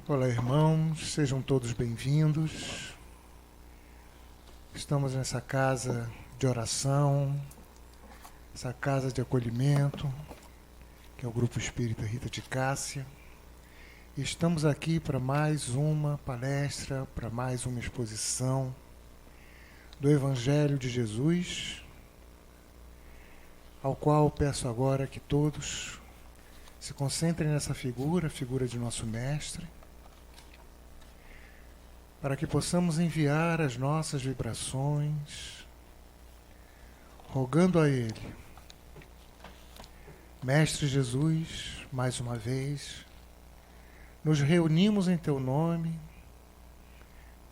Olá, irmãos, sejam todos bem-vindos. Estamos nessa casa de oração, essa casa de acolhimento, que é o Grupo Espírita Rita de Cássia. E estamos aqui para mais uma palestra, para mais uma exposição do Evangelho de Jesus, ao qual peço agora que todos se concentrem nessa figura, a figura de nosso Mestre, para que possamos enviar as nossas vibrações, rogando a Ele. Mestre Jesus, mais uma vez, nos reunimos em Teu nome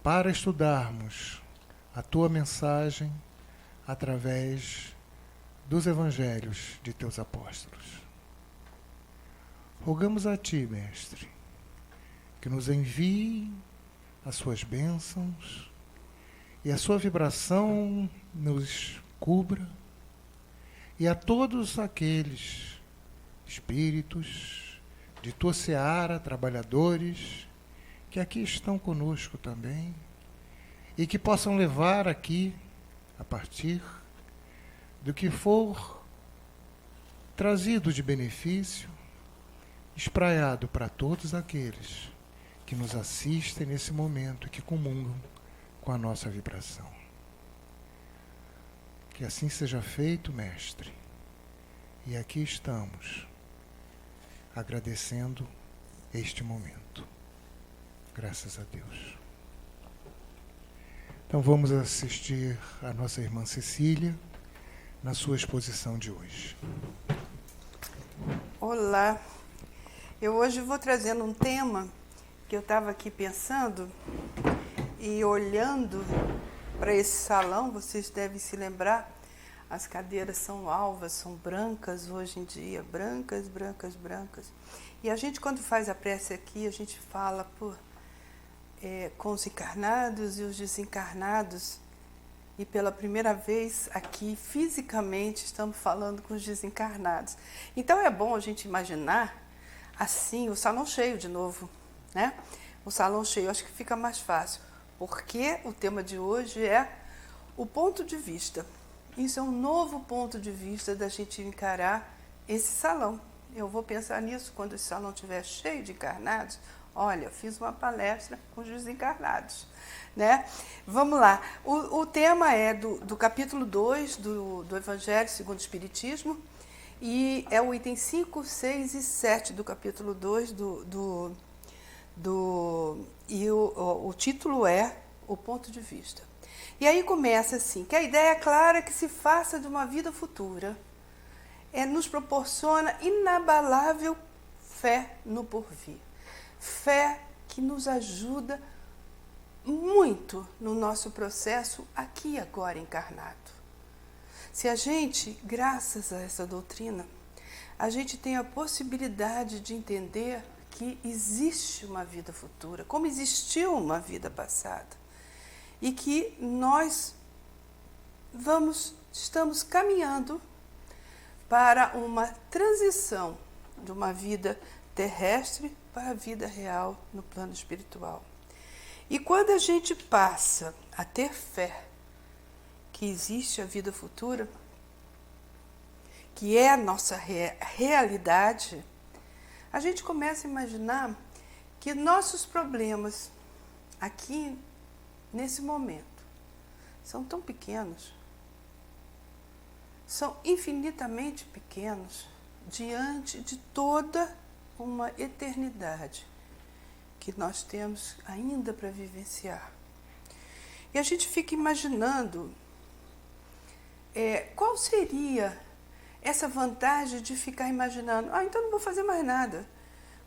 para estudarmos a Tua mensagem através dos Evangelhos de Teus Apóstolos. Rogamos a Ti, Mestre, que nos envie as Suas bênçãos e a Sua vibração nos cubra, e a todos aqueles espíritos de Tua seara, trabalhadores, que aqui estão conosco também, e que possam levar aqui, a partir do que for trazido de benefício, espraiado para todos aqueles que nos assistem nesse momento e que comungam com a nossa vibração. Que assim seja feito, Mestre. E aqui estamos, agradecendo este momento. Graças a Deus. Então vamos assistir a nossa irmã Cecília na sua exposição de hoje. Olá, eu hoje vou trazendo um tema que eu estava aqui pensando e olhando para esse salão. Vocês devem se lembrar, as cadeiras são alvas, são brancas hoje em dia, brancas, brancas, brancas. E a gente, quando faz a prece aqui, a gente fala com os encarnados e os desencarnados. E pela primeira vez aqui, fisicamente, estamos falando com os desencarnados. Então é bom a gente imaginar assim, o salão cheio de novo, né? O salão cheio, acho que fica mais fácil, porque o tema de hoje é o ponto de vista. Isso é um novo ponto de vista da gente encarar esse salão. Eu vou pensar nisso quando esse salão estiver cheio de encarnados. Olha, eu fiz uma palestra com os desencarnados, né? Vamos lá. O tema é do capítulo 2 do Evangelho segundo o Espiritismo, e é o item 5, 6 e 7 do capítulo 2 e o título é O Ponto de Vista. E aí começa assim, que a ideia clara que se faça de uma vida futura nos proporciona inabalável fé no porvir. Fé que nos ajuda muito no nosso processo aqui e agora encarnado. Se a gente, graças a essa doutrina, a gente tem a possibilidade de entender que existe uma vida futura, como existiu uma vida passada, e que nós estamos caminhando para uma transição de uma vida terrestre para a vida real no plano espiritual. E quando a gente passa a ter fé que existe a vida futura, que é a nossa realidade, a gente começa a imaginar que nossos problemas aqui, nesse momento, são tão pequenos, são infinitamente pequenos diante de toda uma eternidade que nós temos ainda para vivenciar. E a gente fica imaginando qual seria essa vantagem de ficar imaginando, então não vou fazer mais nada,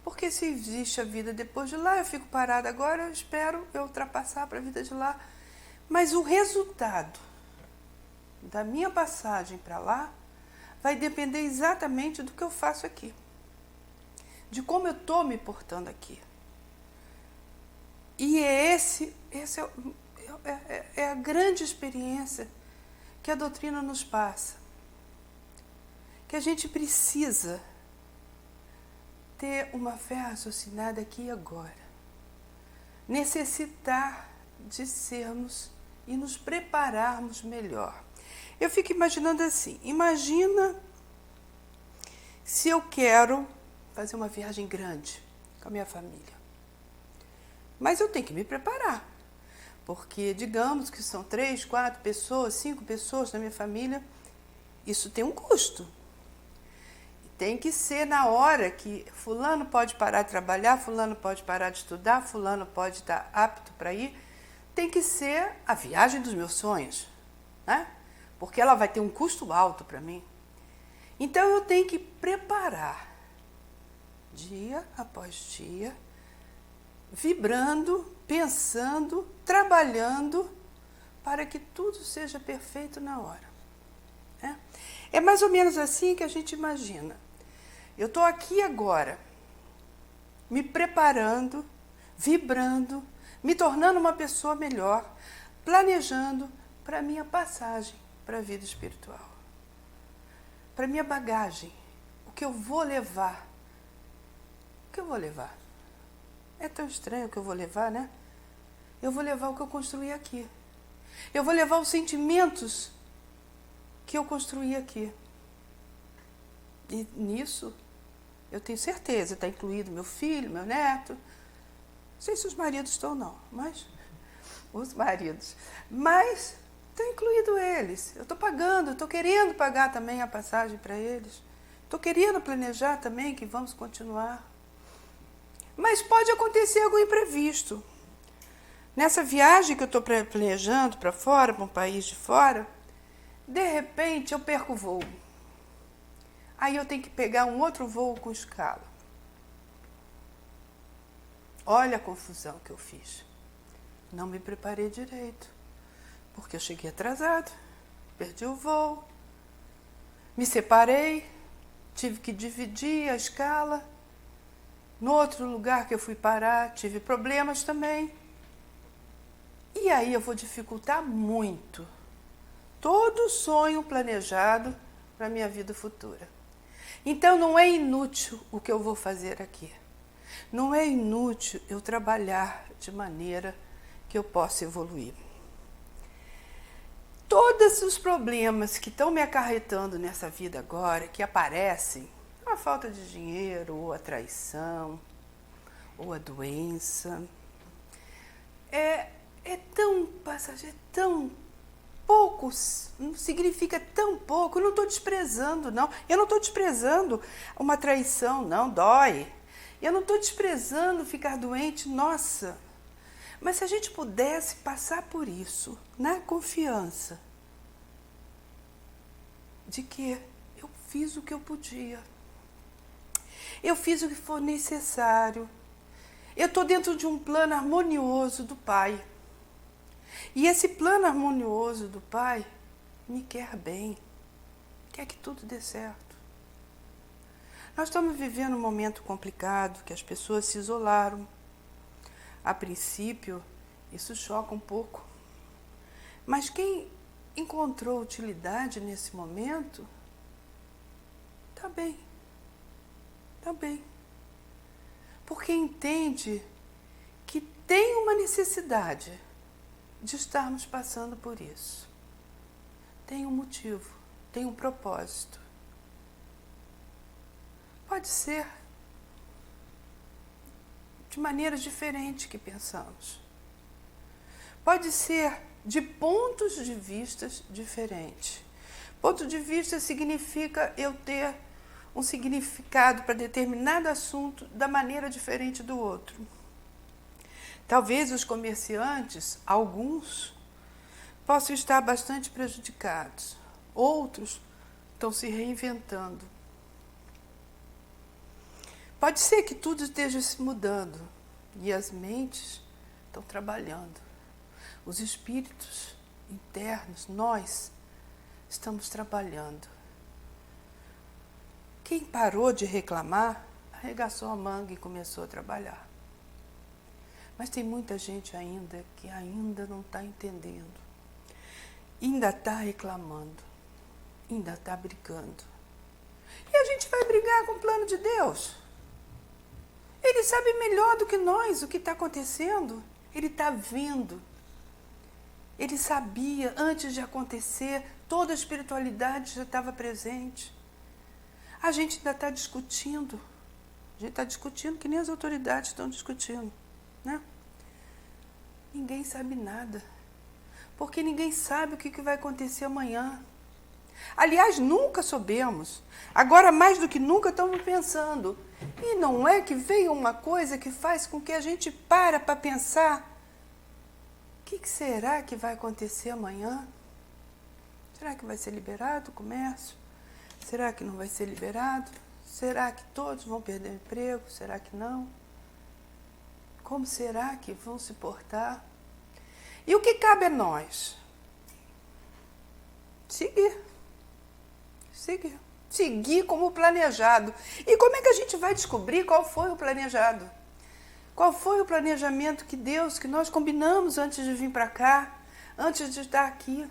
porque se existe a vida depois de lá, eu fico parada agora, eu espero eu ultrapassar para a vida de lá. Mas o resultado da minha passagem para lá vai depender exatamente do que eu faço aqui, de como eu estou me portando aqui. E esse é a grande experiência que a doutrina nos passa, que a gente precisa ter uma fé raciocinada aqui e agora. necessitar de sermos e nos prepararmos melhor. Eu fico imaginando assim, imagina se eu quero fazer uma viagem grande com a minha família. Mas eu tenho que me preparar, porque digamos que são 3, 4 pessoas, 5 pessoas na minha família, isso tem um custo. Tem que ser na hora que fulano pode parar de trabalhar, fulano pode parar de estudar, fulano pode estar apto para ir. Tem que ser a viagem dos meus sonhos, né? Porque ela vai ter um custo alto para mim. Então eu tenho que preparar, dia após dia, vibrando, pensando, trabalhando, para que tudo seja perfeito na hora. É mais ou menos assim que a gente imagina. Eu estou aqui agora, me preparando, vibrando, me tornando uma pessoa melhor, planejando para a minha passagem para a vida espiritual. Para a minha bagagem, o que eu vou levar. O que eu vou levar? É tão estranho o que eu vou levar, né? Eu vou levar o que eu construí aqui. Eu vou levar os sentimentos que eu construí aqui. E nisso, eu tenho certeza, está incluído meu filho, meu neto. Não sei se os maridos estão, não, mas os maridos. Mas está incluído eles. Eu estou pagando, estou querendo pagar também a passagem para eles. Estou querendo planejar também que vamos continuar. Mas pode acontecer algum imprevisto. Nessa viagem que eu estou planejando para fora, para um país de fora, de repente eu perco o voo. Aí eu tenho que pegar um outro voo com escala. Olha a confusão que eu fiz. Não me preparei direito, porque eu cheguei atrasado, perdi o voo, me separei, tive que dividir a escala. No outro lugar que eu fui parar, tive problemas também. E aí eu vou dificultar muito todo sonho planejado para a minha vida futura. Então não é inútil o que eu vou fazer aqui. Não é inútil eu trabalhar de maneira que eu possa evoluir. Todos os problemas que estão me acarretando nessa vida agora, que aparecem, a falta de dinheiro, ou a traição, ou a doença, é tão passageiro, é tão pouco, não significa tão pouco. Eu não estou desprezando, não. Eu não estou desprezando uma traição, não, dói. Eu não estou desprezando ficar doente, nossa. Mas se a gente pudesse passar por isso, na confiança de que eu fiz o que eu podia. Eu fiz o que for necessário. Eu estou dentro de um plano harmonioso do Pai. E esse plano harmonioso do Pai me quer bem, quer que tudo dê certo. Nós estamos vivendo um momento complicado, que as pessoas se isolaram. A princípio, isso choca um pouco. Mas quem encontrou utilidade nesse momento, está bem. Está bem. Porque entende que tem uma necessidade de estarmos passando por isso. Tem um motivo, tem um propósito. Pode ser de maneiras diferentes que pensamos. Pode ser de pontos de vista diferentes. Ponto de vista significa eu ter um significado para determinado assunto da maneira diferente do outro. Talvez os comerciantes, alguns, possam estar bastante prejudicados. Outros estão se reinventando. Pode ser que tudo esteja se mudando e as mentes estão trabalhando. Os espíritos internos, nós, estamos trabalhando. Quem parou de reclamar, arregaçou a manga e começou a trabalhar. Mas tem muita gente ainda que ainda não está entendendo. Ainda está reclamando. Ainda está brigando. E a gente vai brigar com o plano de Deus? Ele sabe melhor do que nós o que está acontecendo. Ele está vendo. Ele sabia, antes de acontecer, toda a espiritualidade já estava presente. A gente ainda está discutindo. A gente está discutindo que nem as autoridades estão discutindo, né? Ninguém sabe nada. Porque ninguém sabe o que vai acontecer amanhã. Aliás, nunca soubemos. Agora, mais do que nunca, estamos pensando. E não é que veio uma coisa que faz com que a gente para pensar. O que será que vai acontecer amanhã? Será que vai ser liberado o comércio? Será que não vai ser liberado? Será que todos vão perder o emprego? Será que não? Como será que vão se portar? E o que cabe a nós? Seguir. Seguir. Seguir como planejado. E como é que a gente vai descobrir qual foi o planejado? Qual foi o planejamento que nós combinamos antes de vir para cá, antes de estar aqui?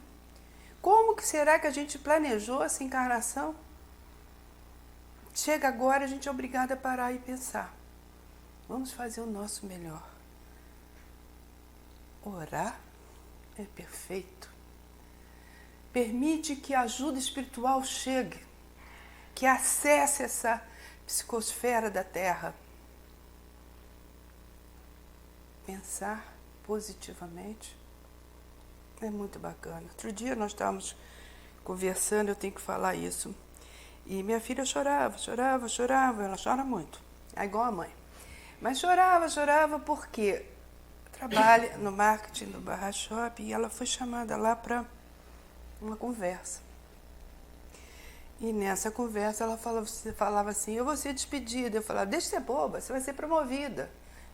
Como que será que a gente planejou essa encarnação? Chega agora, a gente é obrigada a parar e pensar. Vamos fazer o nosso melhor. Orar é perfeito. Permite que a ajuda espiritual chegue, que acesse essa psicosfera da Terra. Pensar positivamente é muito bacana. Outro dia nós estávamos conversando, eu tenho que falar isso. E minha filha chorava. Ela chora muito, é igual a mãe. Mas chorava porque trabalha no marketing do Barra Shopping e ela foi chamada lá para uma conversa. E nessa conversa ela falava assim, eu vou ser despedida. Eu falava, deixa de ser boba, você vai ser promovida.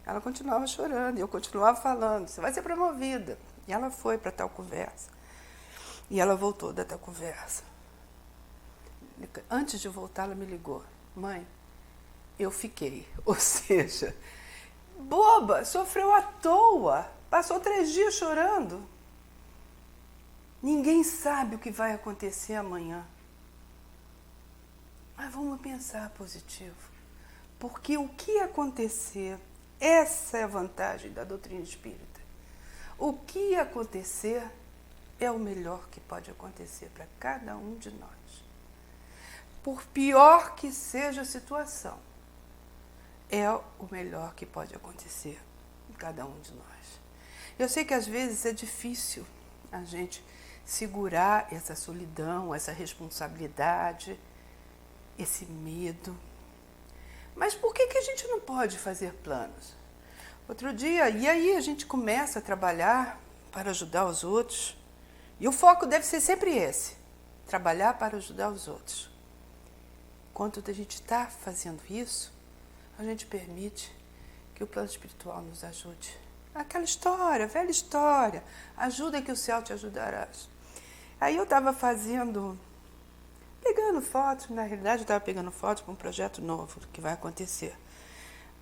Ela continuava chorando e eu continuava falando, você vai ser promovida. E ela foi para tal conversa. E ela voltou da tal conversa. Antes de voltar, ela me ligou. Mãe, eu fiquei. Ou seja, boba, sofreu à toa. Passou 3 dias chorando. Ninguém sabe o que vai acontecer amanhã. Mas vamos pensar positivo. Porque o que acontecer, essa é a vantagem da doutrina espírita. O que acontecer é o melhor que pode acontecer para cada um de nós. Por pior que seja a situação, é o melhor que pode acontecer em cada um de nós. Eu sei que às vezes é difícil a gente segurar essa solidão, essa responsabilidade, esse medo. Mas por que a gente não pode fazer planos? Outro dia, e aí a gente começa a trabalhar para ajudar os outros. E o foco deve ser sempre esse, trabalhar para ajudar os outros. Enquanto a gente está fazendo isso, a gente permite que o plano espiritual nos ajude. Aquela história, velha história, ajuda que o céu te ajudará. Aí eu estava pegando fotos, na realidade eu estava pegando fotos para um projeto novo que vai acontecer.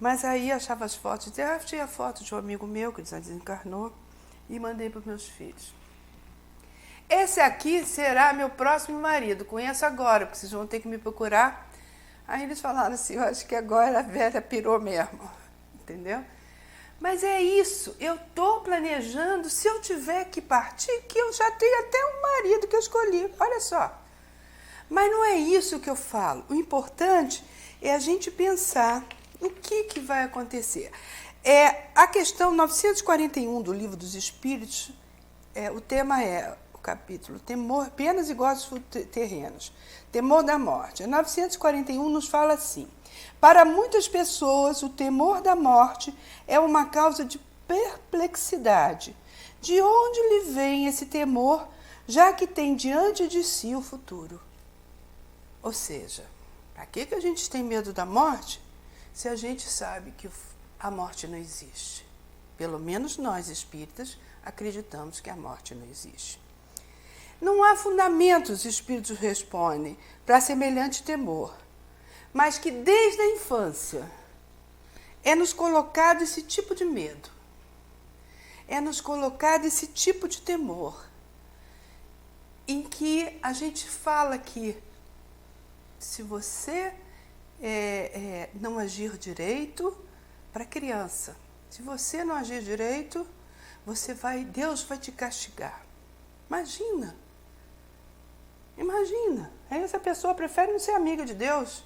Mas aí achava as fotos, achei a foto de um amigo meu que desencarnou e mandei para os meus filhos. Esse aqui será meu próximo marido, conheço agora, porque vocês vão ter que me procurar. Aí eles falaram assim, eu acho que agora a velha pirou mesmo, entendeu? Mas é isso, eu estou planejando, se eu tiver que partir, que eu já tenho até um marido que eu escolhi, olha só. Mas não é isso que eu falo, o importante é a gente pensar o que vai acontecer. A questão 941 do Livro dos Espíritos, o tema é o capítulo Temor, Penas e Gozos Terrenos, Temor da Morte. A 941 nos fala assim, para muitas pessoas o temor da morte é uma causa de perplexidade. De onde lhe vem esse temor, já que tem diante de si o futuro? Ou seja, para que a gente tem medo da morte se a gente sabe que a morte não existe? Pelo menos nós espíritas acreditamos que a morte não existe. Não há fundamentos, os espíritos respondem, para semelhante temor, mas que desde a infância é nos colocado esse tipo de medo, é nos colocado esse tipo de temor, em que a gente fala que se você não agir direito para a criança, Se você não agir direito, Deus vai te castigar. Imagina. Aí essa pessoa prefere não ser amiga de Deus.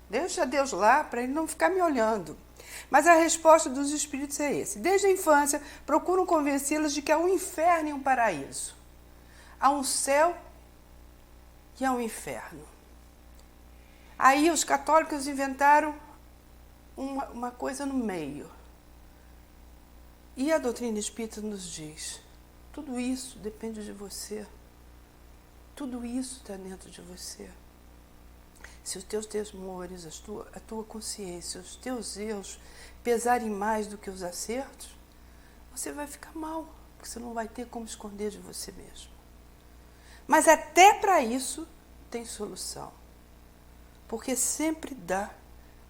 Deixa Deus lá para ele não ficar me olhando. Mas a resposta dos espíritos é esse. Desde a infância, procuram convencê-los de que há um inferno e um paraíso. Há um céu e há um inferno. Aí os católicos inventaram uma coisa no meio. E a doutrina espírita nos diz, tudo isso depende de você. Tudo isso está dentro de você. Se os teus temores, a tua consciência, os teus erros pesarem mais do que os acertos, você vai ficar mal, porque você não vai ter como esconder de você mesmo. Mas até para isso tem solução, porque sempre dá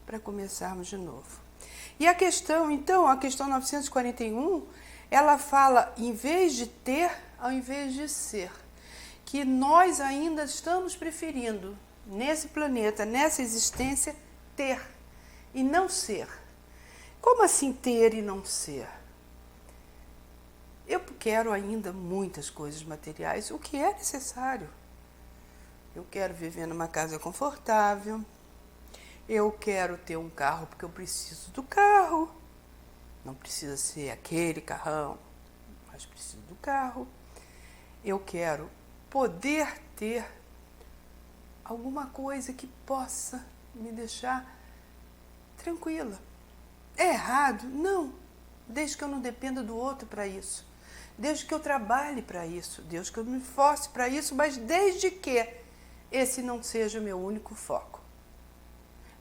para começarmos de novo. E a questão 941, ela fala, em vez de ter, ao invés de ser, que nós ainda estamos preferindo, nesse planeta, nessa existência, ter e não ser. Como assim ter e não ser? Eu quero ainda muitas coisas materiais, o que é necessário. Eu quero viver numa casa confortável, eu quero ter um carro porque eu preciso do carro. Não precisa ser aquele carrão, mas preciso do carro. Eu quero poder ter alguma coisa que possa me deixar tranquila. É errado? Não. Desde que eu não dependa do outro para isso. Desde que eu trabalhe para isso. Desde que eu me esforce para isso, mas desde que esse não seja o meu único foco.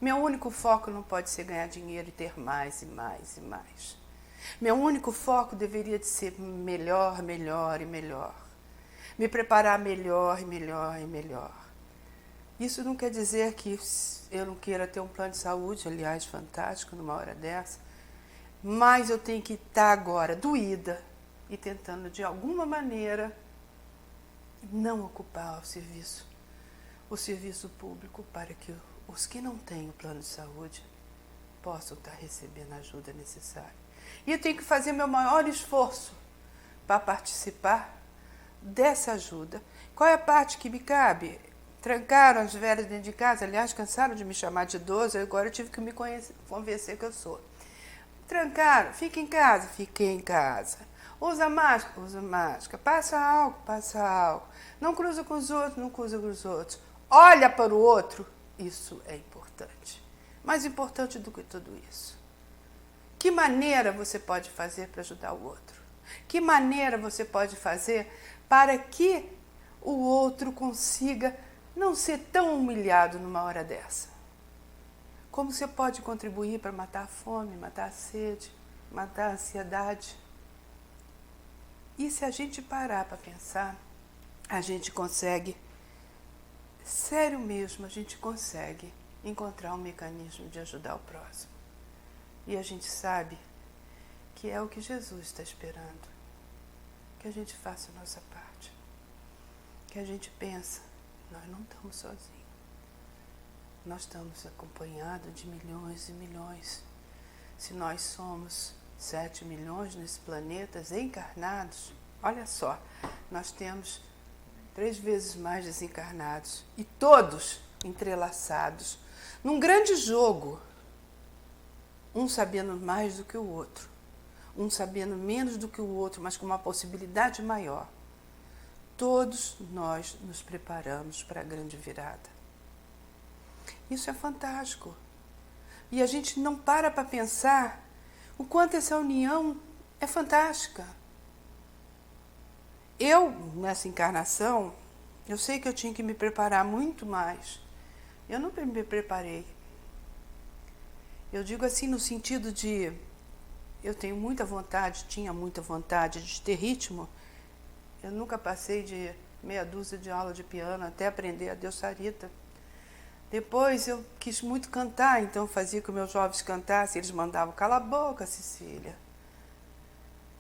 Meu único foco não pode ser ganhar dinheiro e ter mais e mais e mais. Meu único foco deveria de ser melhor, melhor e melhor. Me preparar melhor e melhor e melhor. Isso não quer dizer que eu não queira ter um plano de saúde, aliás, fantástico numa hora dessa, mas eu tenho que estar agora doída e tentando de alguma maneira não ocupar o serviço público para que os que não têm o plano de saúde possam estar recebendo a ajuda necessária. E eu tenho que fazer meu maior esforço para participar dessa ajuda. Qual é a parte que me cabe? Trancaram as velhas dentro de casa, aliás, cansaram de me chamar de idoso, agora eu tive que me convencer que eu sou. Trancaram, fica em casa, fiquei em casa. Usa máscara, passa álcool. Não cruza com os outros, não cruza com os outros. Olha para o outro, isso é importante. Mais importante do que tudo isso. Que maneira você pode fazer para ajudar o outro? Que maneira você pode fazer para que o outro consiga não ser tão humilhado numa hora dessa? Como você pode contribuir para matar a fome, matar a sede, matar a ansiedade? E se a gente parar para pensar, a gente consegue, sério mesmo, a gente consegue encontrar um mecanismo de ajudar o próximo. E a gente sabe que é o que Jesus está esperando, que a gente faça a nossa parte, que a gente pensa, nós não estamos sozinhos, nós estamos acompanhados de milhões e milhões. Se nós somos 7 milhões nesse planeta encarnados, olha só, nós temos 3 vezes mais desencarnados e todos entrelaçados num grande jogo, um sabendo mais do que o outro, um sabendo menos do que o outro, mas com uma possibilidade maior. Todos nós nos preparamos para a grande virada. Isso é fantástico. E a gente não para pensar o quanto essa união é fantástica. Eu, nessa encarnação, eu sei que eu tinha que me preparar muito mais. Eu não me preparei. Eu digo assim no sentido de, eu tenho muita vontade, tinha muita vontade de ter ritmo. Eu nunca passei de meia dúzia de aula de piano até aprender a Deus Sarita. Depois eu quis muito cantar, então fazia que os meus jovens cantassem, eles mandavam, cala a boca, Cecília.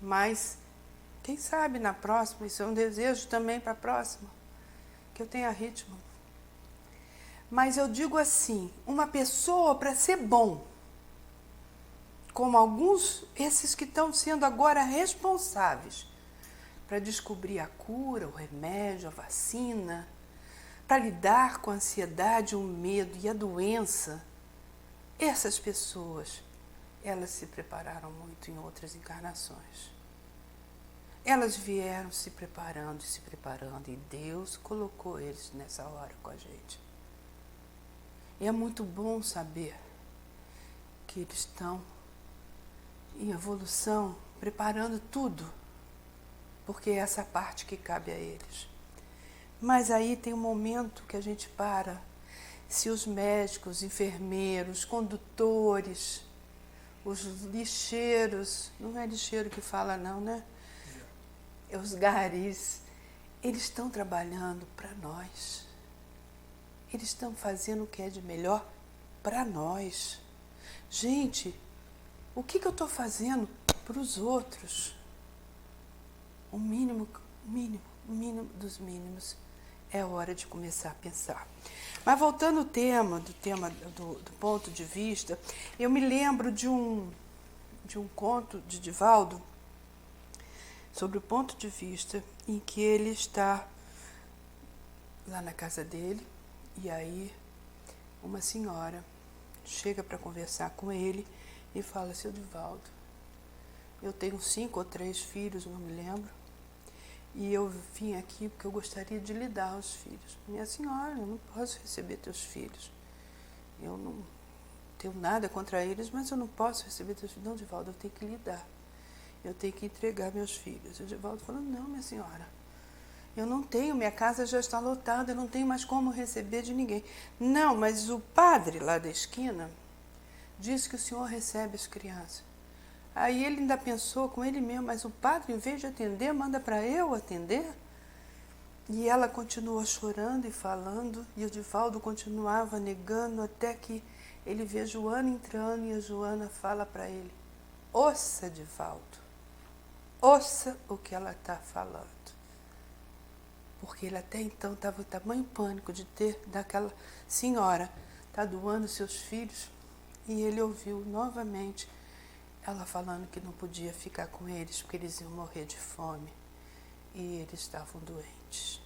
Mas, quem sabe na próxima, isso é um desejo também para a próxima, que eu tenha ritmo. Mas eu digo assim, uma pessoa para ser bom, como alguns, esses que estão sendo agora responsáveis para descobrir a cura, o remédio, a vacina, para lidar com a ansiedade, o medo e a doença, essas pessoas, elas se prepararam muito em outras encarnações. Elas vieram se preparando e Deus colocou eles nessa hora com a gente. E é muito bom saber que eles estão em evolução, preparando tudo, porque é essa parte que cabe a eles. Mas aí tem um momento que a gente para. Se os médicos, enfermeiros, condutores, os lixeiros, não é lixeiro que fala não, né? Os garis, eles estão trabalhando para nós. Eles estão fazendo o que é de melhor para nós. Gente, o que eu estou fazendo para os outros? O mínimo dos mínimos. É hora de começar a pensar. Mas voltando ao tema, do ponto de vista, eu me lembro de um conto de Divaldo sobre o ponto de vista em que ele está lá na casa dele e aí uma senhora chega para conversar com ele e fala: seu Divaldo, eu tenho 5 ou 3 filhos, não me lembro, e eu vim aqui porque eu gostaria de lhe dar os filhos. Minha senhora, eu não posso receber teus filhos. Eu não tenho nada contra eles, mas eu não posso receber teus filhos. Não, Divaldo, eu tenho que lhe dar. Eu tenho que entregar meus filhos. O Divaldo falou: não, minha senhora, eu não tenho, minha casa já está lotada, eu não tenho mais como receber de ninguém. Não, mas o padre lá da esquina disse que o senhor recebe as crianças. Aí ele ainda pensou com ele mesmo: mas o padre, em vez de atender, manda para eu atender? E ela continuou chorando e falando, e o Divaldo continuava negando, até que ele vê Joana entrando, e a Joana fala para ele: ouça, Divaldo, ouça o que ela está falando. Porque ele até então estava em tamanho pânico de ter daquela senhora tá doando seus filhos, e ele ouviu novamente ela falando que não podia ficar com eles porque eles iam morrer de fome e eles estavam doentes.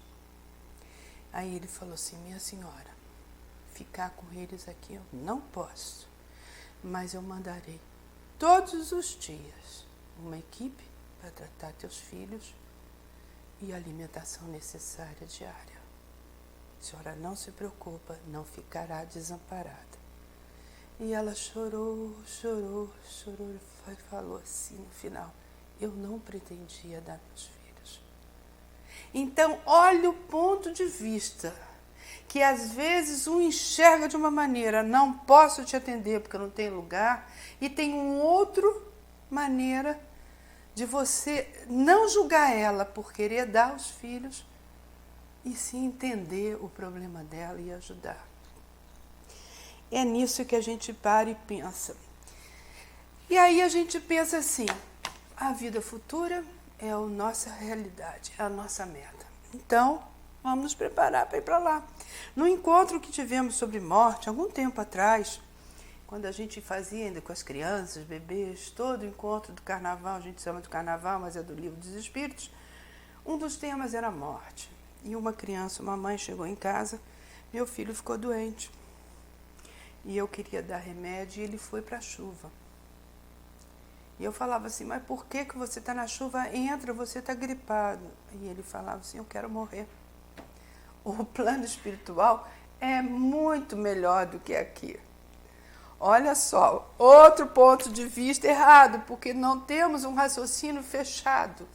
Aí ele falou assim: minha senhora, ficar com eles aqui eu não posso, mas eu mandarei todos os dias uma equipe para tratar teus filhos e a alimentação necessária diária. A senhora não se preocupa, não ficará desamparada. E ela chorou e falou assim no final: eu não pretendia dar meus filhos. Então, olha o ponto de vista, que às vezes um enxerga de uma maneira: não posso te atender porque eu não tenho lugar, e tem uma outra maneira de você não julgar ela por querer dar os filhos, e sim entender o problema dela e ajudar. É nisso que a gente para e pensa. E aí a gente pensa assim: a vida futura é a nossa realidade, é a nossa meta. Então, vamos nos preparar para ir para lá. No encontro que tivemos sobre morte, algum tempo atrás, quando a gente fazia ainda com as crianças, bebês, todo o encontro do carnaval, a gente chama de carnaval, mas é do Livro dos Espíritos, um dos temas era a morte. E uma criança, uma mãe chegou em casa, meu filho ficou doente. E eu queria dar remédio e ele foi para a chuva. E eu falava assim: mas por que você está na chuva? Entra, você está gripado. E ele falava assim: eu quero morrer. O plano espiritual é muito melhor do que aqui. Olha só, outro ponto de vista errado, porque não temos um raciocínio fechado.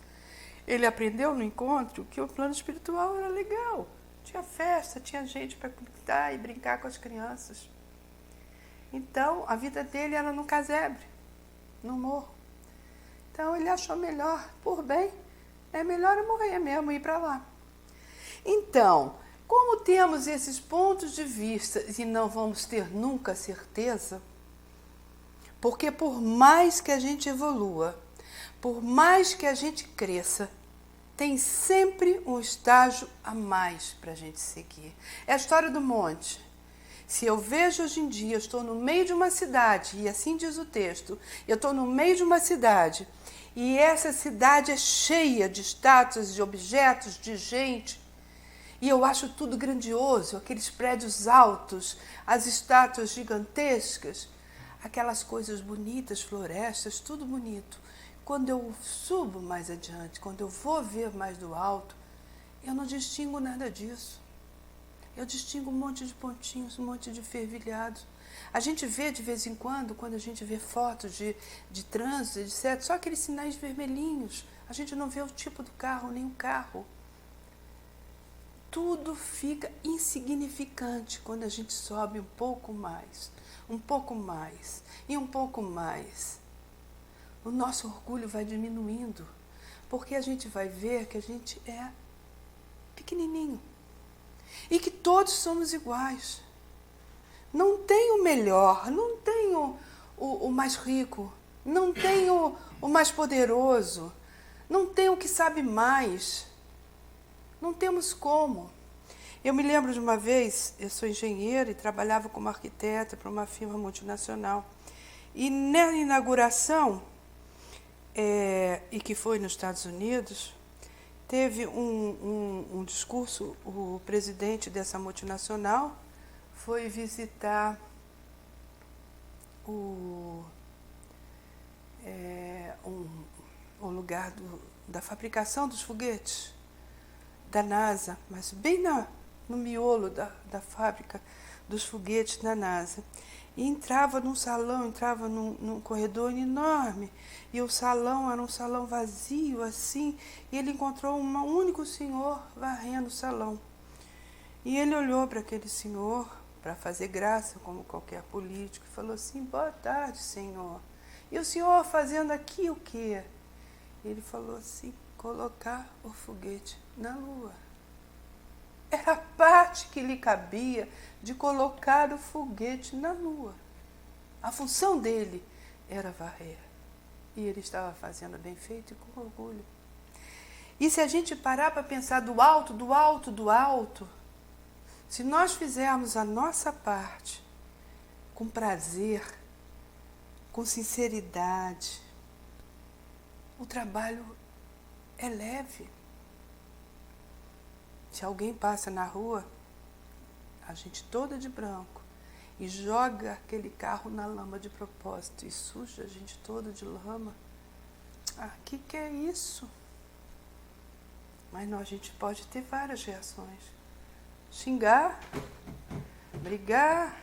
Ele aprendeu no encontro que o plano espiritual era legal. Tinha festa, tinha gente para cantar e brincar com as crianças. Então, a vida dele era no casebre, no morro. Então, ele achou melhor, por bem, é melhor eu morrer mesmo e ir para lá. Então, como temos esses pontos de vista e não vamos ter nunca certeza, porque por mais que a gente evolua, por mais que a gente cresça, tem sempre um estágio a mais para a gente seguir. É a história do monte. Se eu vejo hoje em dia, eu estou no meio de uma cidade, e assim diz o texto, eu estou no meio de uma cidade, e essa cidade é cheia de estátuas, de objetos, de gente, e eu acho tudo grandioso, aqueles prédios altos, as estátuas gigantescas, aquelas coisas bonitas, florestas, tudo bonito. Quando eu subo mais adiante, quando eu vou ver mais do alto, eu não distingo nada disso. Eu distingo um monte de pontinhos, um monte de fervilhados. A gente vê de vez em quando a gente vê fotos de trânsito, etc., só aqueles sinais vermelhinhos. A gente não vê o tipo do carro, nem o carro. Tudo fica insignificante quando a gente sobe um pouco mais e um pouco mais. O nosso orgulho vai diminuindo, porque a gente vai ver que a gente é pequenininho e que todos somos iguais. Não tem o melhor, não tem o mais rico, não tem o mais poderoso, não tem o que sabe mais. Não temos como. Eu me lembro de uma vez, eu sou engenheira e trabalhava como arquiteta para uma firma multinacional. E na inauguração, e que foi nos Estados Unidos, teve um discurso, o presidente dessa multinacional foi visitar o lugar da fabricação dos foguetes da NASA, mas bem no miolo da fábrica dos foguetes da NASA. E entrava num salão, entrava num corredor enorme, e o salão era um salão vazio, assim, e ele encontrou um único senhor varrendo o salão. E ele olhou para aquele senhor, para fazer graça, como qualquer político, e falou assim: boa tarde, senhor. E o senhor fazendo aqui o quê? Ele falou assim: colocar o foguete na Lua. Era a parte que lhe cabia de colocar o foguete na Lua. A função dele era varrer. E ele estava fazendo bem feito e com orgulho. E se a gente parar para pensar do alto, do alto, do alto, se nós fizermos a nossa parte com prazer, com sinceridade, o trabalho é leve. Se alguém passa na rua, a gente toda de branco, e joga aquele carro na lama de propósito e suja a gente toda de lama, que é isso? Mas a gente pode ter várias reações. Xingar, brigar,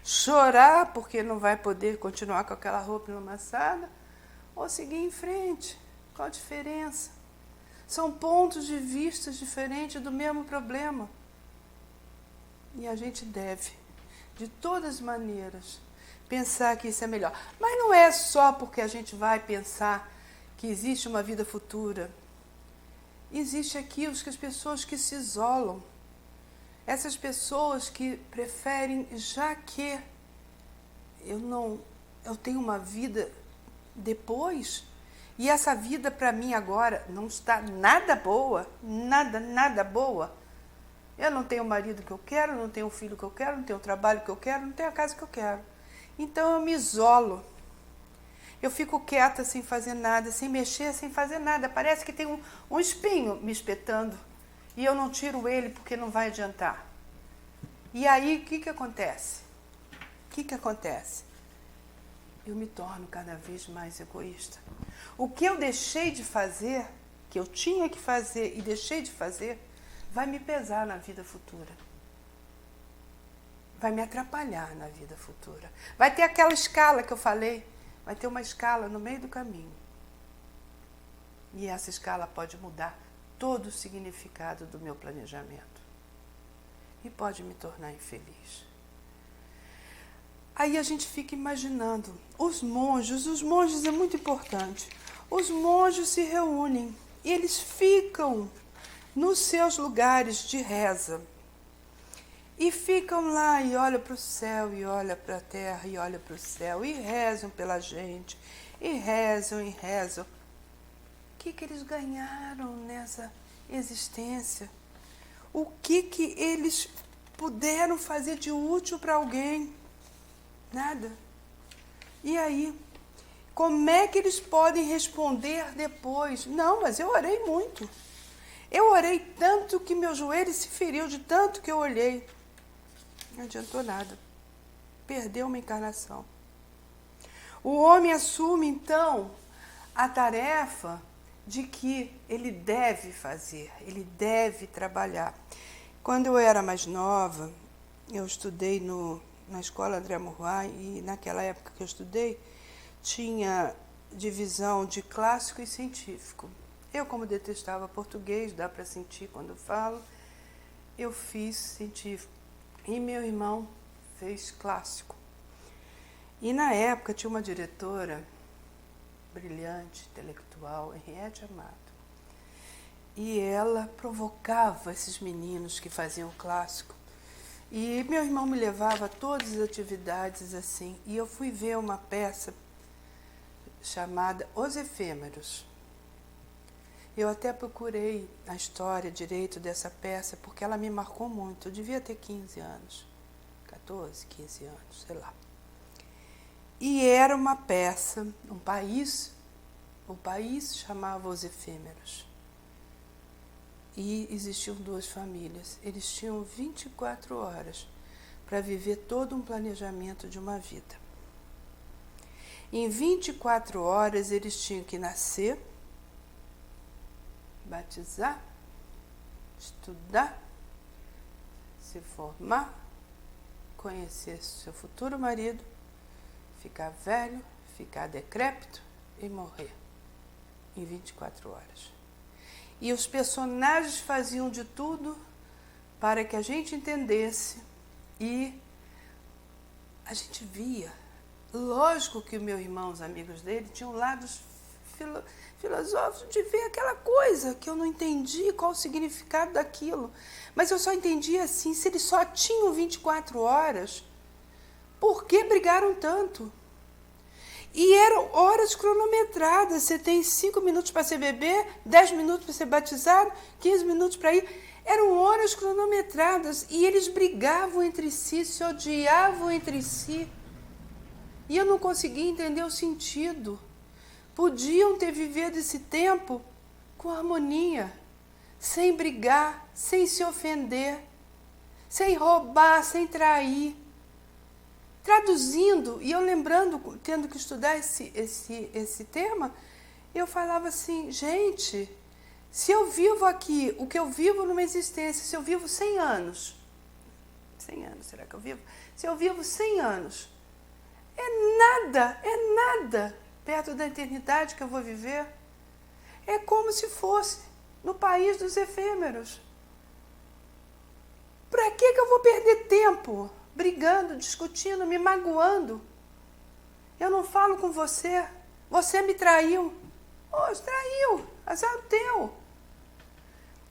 chorar porque não vai poder continuar com aquela roupa enlamaçada, ou seguir em frente. Qual a diferença? São pontos de vista diferentes do mesmo problema. E a gente deve, de todas as maneiras, pensar que isso é melhor. Mas não é só porque a gente vai pensar que existe uma vida futura. Existe aqui as pessoas que se isolam. Essas pessoas que preferem, já que eu tenho uma vida depois, e essa vida para mim agora não está nada boa, nada boa. Eu não tenho o marido que eu quero, não tenho o filho que eu quero, não tenho o trabalho que eu quero, não tenho a casa que eu quero. Então eu me isolo. Eu fico quieta sem fazer nada, sem mexer, sem fazer nada. Parece que tem um espinho me espetando e eu não tiro ele porque não vai adiantar. E aí o que acontece? Eu me torno cada vez mais egoísta. O que eu deixei de fazer, que eu tinha que fazer e deixei de fazer, vai me pesar na vida futura. Vai me atrapalhar na vida futura. Vai ter aquela escala que eu falei, vai ter uma escala no meio do caminho. E essa escala pode mudar todo o significado do meu planejamento. E pode me tornar infeliz. Aí a gente fica imaginando, os monges é muito importante. Os monges se reúnem e eles ficam nos seus lugares de reza. E ficam lá e olham para o céu, e olham para a terra, e olham para o céu, e rezam pela gente, e rezam. O que eles ganharam nessa existência? O que eles puderam fazer de útil para alguém? Nada. E aí? Como é que eles podem responder depois? Não, mas eu orei muito. Eu orei tanto que meu joelho se feriu de tanto que eu olhei. Não adiantou nada. Perdeu uma encarnação. O homem assume, então, a tarefa de que ele deve fazer, ele deve trabalhar. Quando eu era mais nova, eu estudei na escola André Murray, e naquela época que eu estudei, tinha divisão de clássico e científico. Eu, como detestava português, dá para sentir quando eu falo, eu fiz científico. E meu irmão fez clássico. E na época tinha uma diretora brilhante, intelectual, Henriette Amado. E ela provocava esses meninos que faziam clássico. E meu irmão me levava a todas as atividades assim. E eu fui ver uma peça chamada Os Efêmeros. Eu até procurei a história direito dessa peça, porque ela me marcou muito. Eu devia ter 15 anos, 14, 15 anos, sei lá. E era uma peça, o país chamava Os Efêmeros. E existiam duas famílias. Eles tinham 24 horas para viver todo um planejamento de uma vida. Em 24 horas eles tinham que nascer, batizar, estudar, se formar, conhecer seu futuro marido, ficar velho, ficar decrépito e morrer em 24 horas. E os personagens faziam de tudo para que a gente entendesse e a gente via. Lógico que o meu irmão, os amigos dele, tinham lados filosóficos de ver aquela coisa que eu não entendi qual o significado daquilo. Mas eu só entendi assim, se eles só tinham 24 horas, por que brigaram tanto? E eram horas cronometradas. Você tem 5 minutos para ser bebê, 10 minutos para ser batizado, 15 minutos para ir. Eram horas cronometradas. E eles brigavam entre si, se odiavam entre si. E eu não conseguia entender o sentido. Podiam ter vivido esse tempo com harmonia, sem brigar, sem se ofender, sem roubar, sem trair. Traduzindo, e eu lembrando, tendo que estudar esse tema, eu falava assim, gente, se eu vivo aqui, o que eu vivo numa existência, se eu vivo 100 anos, 100 anos, será que eu vivo? Se eu vivo 100 anos, é nada perto da eternidade que eu vou viver. É como se fosse no país dos efêmeros. Para que eu vou perder tempo brigando, discutindo, me magoando? Eu não falo com você. Você me traiu. Oh, traiu. Azar teu.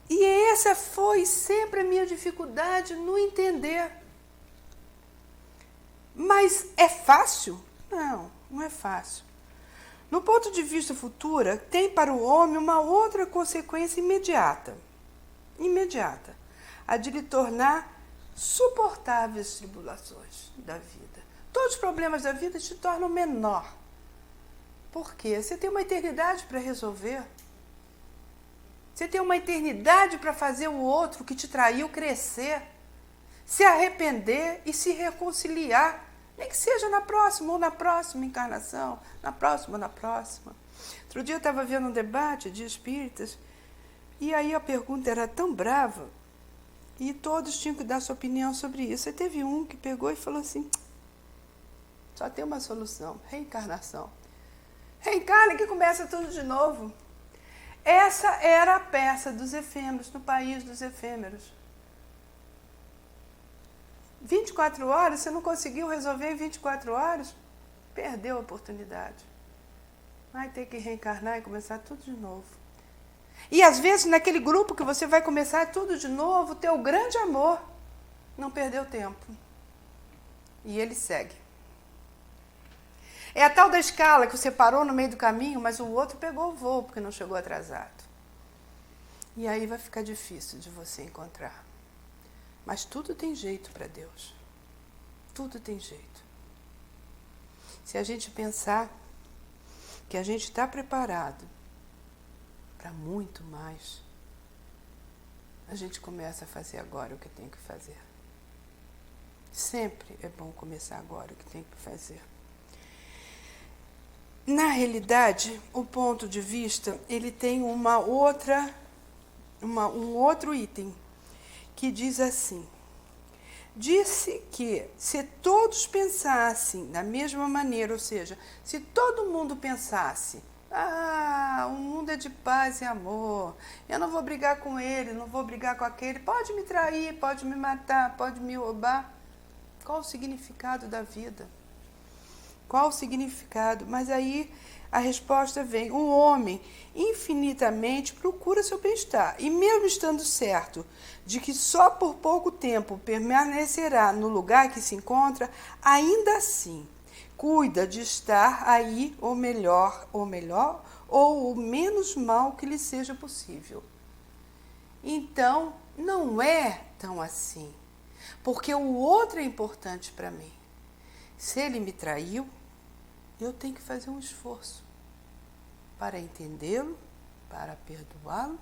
E essa foi sempre a minha dificuldade no entender. Mas é fácil? Não, não é fácil. No ponto de vista futuro, tem para o homem uma outra consequência imediata. Imediata. A de lhe tornar suportáveis as tribulações da vida. Todos os problemas da vida te tornam menor. Por quê? Você tem uma eternidade para resolver. Você tem uma eternidade para fazer o outro que te traiu crescer, se arrepender e se reconciliar. Nem que seja na próxima ou na próxima encarnação, na próxima ou na próxima. Outro dia eu estava vendo um debate de espíritas e aí a pergunta era tão brava e todos tinham que dar sua opinião sobre isso. Aí teve um que pegou e falou assim, só tem uma solução, reencarnação. Reencarna que começa tudo de novo. Essa era a peça dos efêmeros, no país dos efêmeros. 24 horas, você não conseguiu resolver em 24 horas, perdeu a oportunidade. Vai ter que reencarnar e começar tudo de novo. E às vezes, naquele grupo que você vai começar tudo de novo, teu grande amor não perdeu tempo. E ele segue. É a tal da escala que você parou no meio do caminho, mas o outro pegou o voo porque não chegou atrasado. E aí vai ficar difícil de você encontrar. Mas tudo tem jeito para Deus. Tudo tem jeito. Se a gente pensar que a gente está preparado para muito mais, a gente começa a fazer agora o que tem que fazer. Sempre é bom começar agora o que tem que fazer. Na realidade, o ponto de vista, ele tem um outro item, que diz assim: disse que se todos pensassem da mesma maneira, ou seja, se todo mundo pensasse, o mundo é de paz e amor, eu não vou brigar com ele, não vou brigar com aquele, pode me trair, pode me matar, pode me roubar. Qual o significado da vida? Qual o significado? Mas aí a resposta vem: o homem infinitamente procura seu bem-estar, e mesmo estando certo de que só por pouco tempo permanecerá no lugar que se encontra, ainda assim cuida de estar aí ou o menos mal que lhe seja possível. Então, não é tão assim, porque o outro é importante para mim. Se ele me traiu, eu tenho que fazer um esforço para entendê-lo, para perdoá-lo,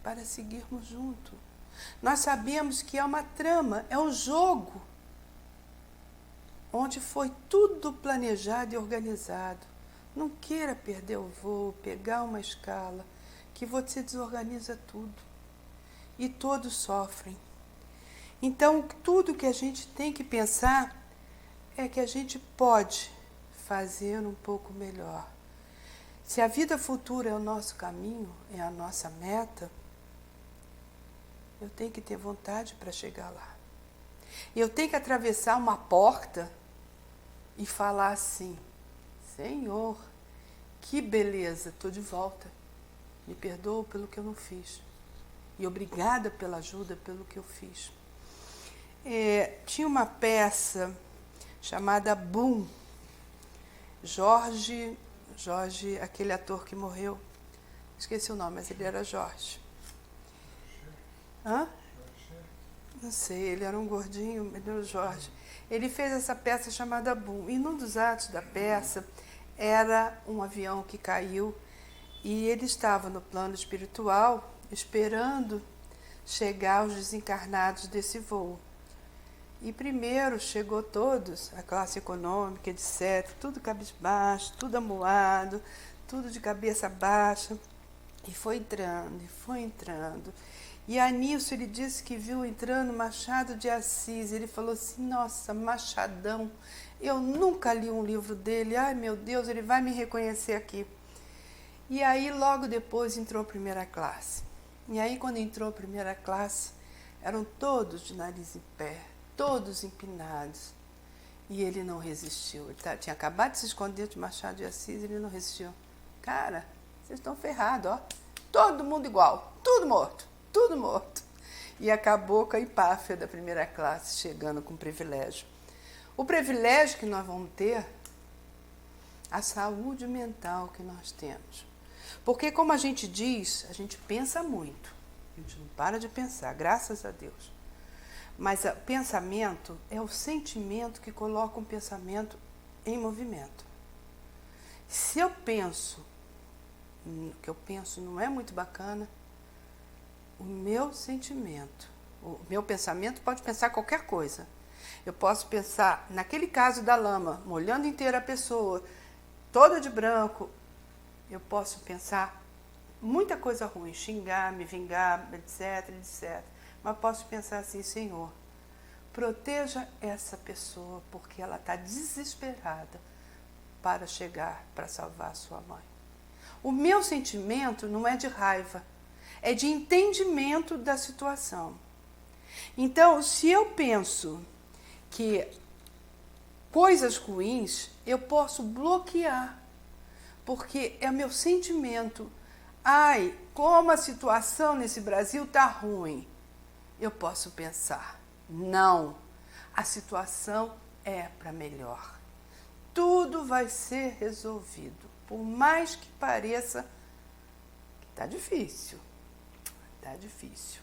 para seguirmos juntos. Nós sabemos que é uma trama, é um jogo, onde foi tudo planejado e organizado. Não queira perder o voo, pegar uma escala, que você desorganiza tudo. E todos sofrem. Então, tudo que a gente tem que pensar é que a gente pode fazer um pouco melhor. Se a vida futura é o nosso caminho, é a nossa meta, eu tenho que ter vontade para chegar lá. Eu tenho que atravessar uma porta e falar assim: Senhor, que beleza, estou de volta. Me perdoa pelo que eu não fiz. E obrigada pela ajuda, pelo que eu fiz. Tinha uma peça chamada Boom. Jorge, aquele ator que morreu, esqueci o nome, mas ele era Jorge. Hã? Não sei, ele era um gordinho, ele era o Jorge. Ele fez essa peça chamada Boom, e num dos atos da peça era um avião que caiu e ele estava no plano espiritual esperando chegar os desencarnados desse voo. E primeiro chegou todos, a classe econômica, etc., tudo cabisbaixo, tudo amuado, tudo de cabeça baixa. E foi entrando, e foi entrando. E a Nilson, ele disse que viu entrando Machado de Assis. Ele falou assim: nossa, Machadão, eu nunca li um livro dele. Ai, meu Deus, ele vai me reconhecer aqui. E aí, logo depois, entrou a primeira classe. E aí, quando entrou a primeira classe, eram todos de nariz em pé, todos empinados. E ele não resistiu. Ele tinha acabado de se esconder de Machado de Assis e ele não resistiu. Cara, vocês estão ferrados, ó. Todo mundo igual, tudo morto, tudo morto. E acabou com a empáfia da primeira classe, chegando com privilégio. O privilégio que nós vamos ter, a saúde mental que nós temos. Porque, como a gente diz, a gente pensa muito. A gente não para de pensar, graças a Deus. Mas o pensamento é o sentimento que coloca um pensamento em movimento. Se eu penso, o que eu penso não é muito bacana, o meu sentimento, o meu pensamento pode pensar qualquer coisa. Eu posso pensar, naquele caso da lama, molhando inteira a pessoa, toda de branco, eu posso pensar muita coisa ruim, xingar, me vingar, etc, etc. Mas posso pensar assim: Senhor, proteja essa pessoa porque ela está desesperada para chegar, para salvar a sua mãe. O meu sentimento não é de raiva, é de entendimento da situação. Então, se eu penso que coisas ruins, eu posso bloquear, porque é o meu sentimento. Ai, como a situação nesse Brasil está ruim. Eu posso pensar: não, a situação é para melhor. Tudo vai ser resolvido, por mais que pareça que está difícil. Está difícil.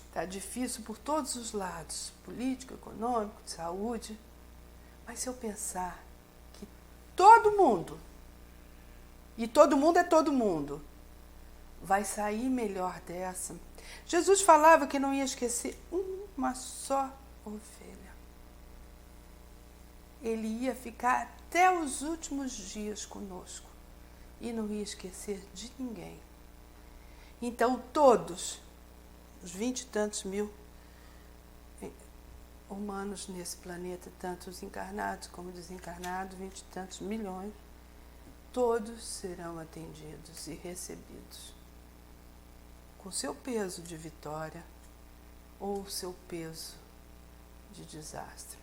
Está difícil por todos os lados, político, econômico, de saúde. Mas se eu pensar que todo mundo, e todo mundo é todo mundo, vai sair melhor dessa. Jesus falava que não ia esquecer uma só ovelha. Ele ia ficar até os últimos dias conosco e não ia esquecer de ninguém. Então todos, os 20 e tantos mil humanos nesse planeta, tanto os encarnados como desencarnados, 20 e tantos milhões, todos serão atendidos e recebidos com seu peso de vitória ou seu peso de desastre.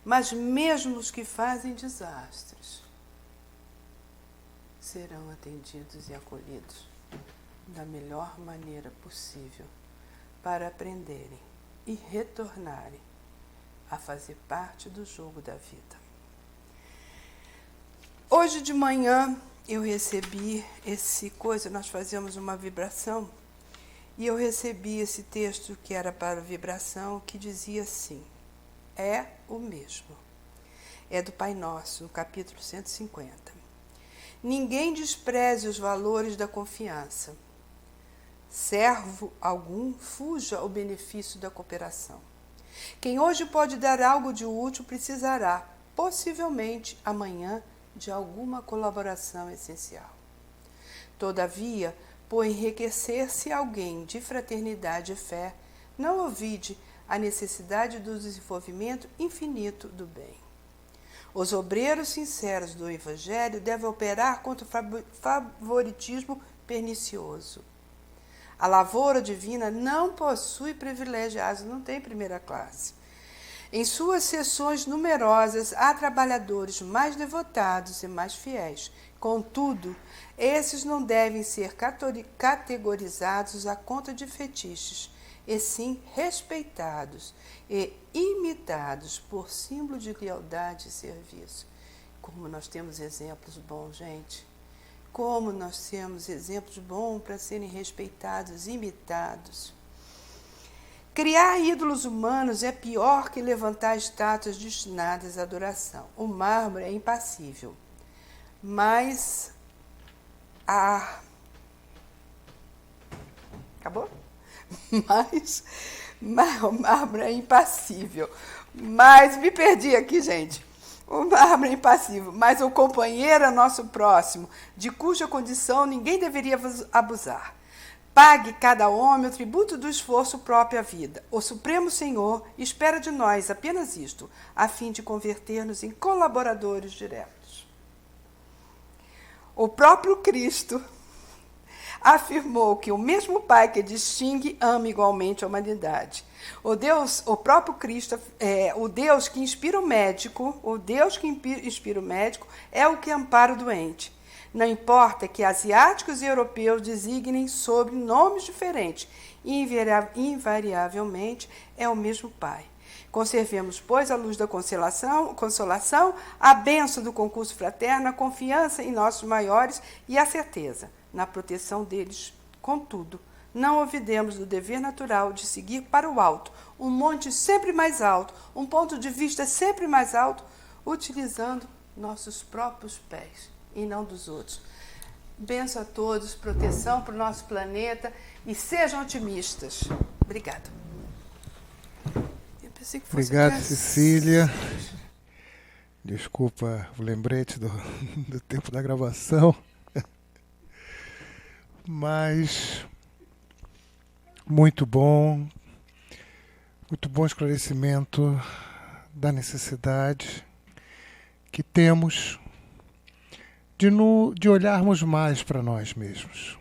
Mas mesmo os que fazem desastres serão atendidos e acolhidos da melhor maneira possível para aprenderem e retornarem a fazer parte do jogo da vida. Hoje de manhã eu recebi nós fazíamos uma vibração, e eu recebi esse texto que era para vibração, que dizia assim: é o mesmo. É do Pai Nosso, no capítulo 150. Ninguém despreze os valores da confiança. Servo algum fuja ao benefício da cooperação. Quem hoje pode dar algo de útil precisará, possivelmente, amanhã, de alguma colaboração essencial. Todavia, por enriquecer-se alguém de fraternidade e fé, não ouvide a necessidade do desenvolvimento infinito do bem. Os obreiros sinceros do Evangelho devem operar contra o favoritismo pernicioso. A lavoura divina não possui privilegiados, não tem primeira classe. Em suas sessões numerosas, há trabalhadores mais devotados e mais fiéis. Contudo, esses não devem ser categorizados à conta de fetiches, e sim respeitados e imitados por símbolo de lealdade e serviço. Como nós temos exemplos bons, gente. Como nós temos exemplos bons para serem respeitados, imitados. Criar ídolos humanos é pior que levantar estátuas destinadas à adoração. O mármore é impassível, mas Acabou? O mármore é impassível. Mas me perdi aqui, gente. O mármore é impassível, mas o companheiro é nosso próximo, de cuja condição ninguém deveria abusar. Pague cada homem o tributo do esforço próprio à vida. O Supremo Senhor espera de nós apenas isto, a fim de converter-nos em colaboradores diretos. O próprio Cristo afirmou que o mesmo Pai que distingue ama igualmente a humanidade. O próprio Cristo, o Deus que inspira o médico, é o que ampara o doente. Não importa que asiáticos e europeus designem sob nomes diferentes, invariavelmente é o mesmo Pai. Conservemos, pois, a luz da consolação, a bênção do concurso fraterno, a confiança em nossos maiores e a certeza na proteção deles. Contudo, não olvidemos do dever natural de seguir para o alto, um monte sempre mais alto, um ponto de vista sempre mais alto, utilizando nossos próprios pés e não dos outros. Benção a todos, proteção para o nosso planeta e sejam otimistas. Obrigada. Obrigado, Cecília. Desculpa o lembrete do tempo da gravação. Mas muito bom esclarecimento da necessidade que temos de olharmos mais para nós mesmos,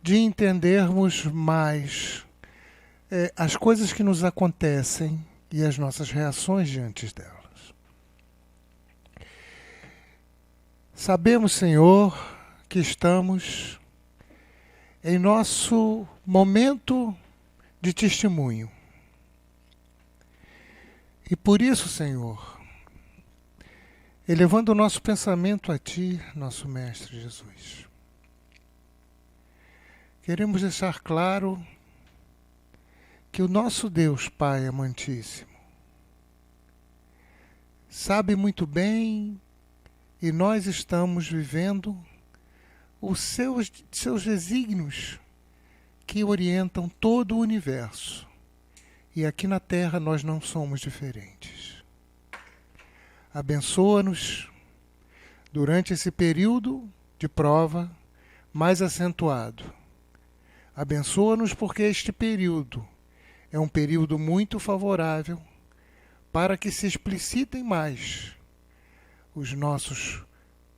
de entendermos mais as coisas que nos acontecem e as nossas reações diante delas. Sabemos, Senhor, que estamos em nosso momento de testemunho. E por isso, Senhor, elevando o nosso pensamento a Ti, nosso Mestre Jesus, queremos deixar claro que o nosso Deus Pai amantíssimo sabe muito bem, e nós estamos vivendo os seus desígnios que orientam todo o universo. E aqui na Terra nós não somos diferentes. Abençoa-nos durante esse período de prova mais acentuado. Abençoa-nos porque este período é um período muito favorável para que se explicitem mais os nossos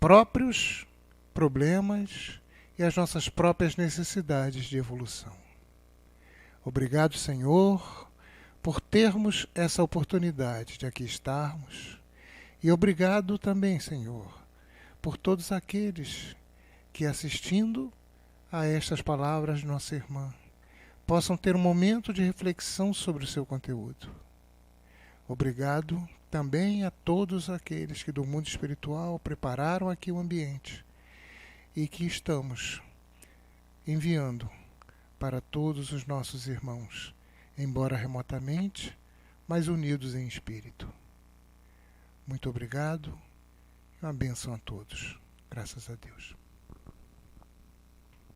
próprios problemas e as nossas próprias necessidades de evolução. Obrigado, Senhor, por termos essa oportunidade de aqui estarmos. E obrigado também, Senhor, por todos aqueles que, assistindo a estas palavras de nossa irmã, possam ter um momento de reflexão sobre o seu conteúdo. Obrigado também a todos aqueles que do mundo espiritual prepararam aqui o ambiente e que estamos enviando para todos os nossos irmãos, embora remotamente, mas unidos em espírito. Muito obrigado e uma bênção a todos. Graças a Deus.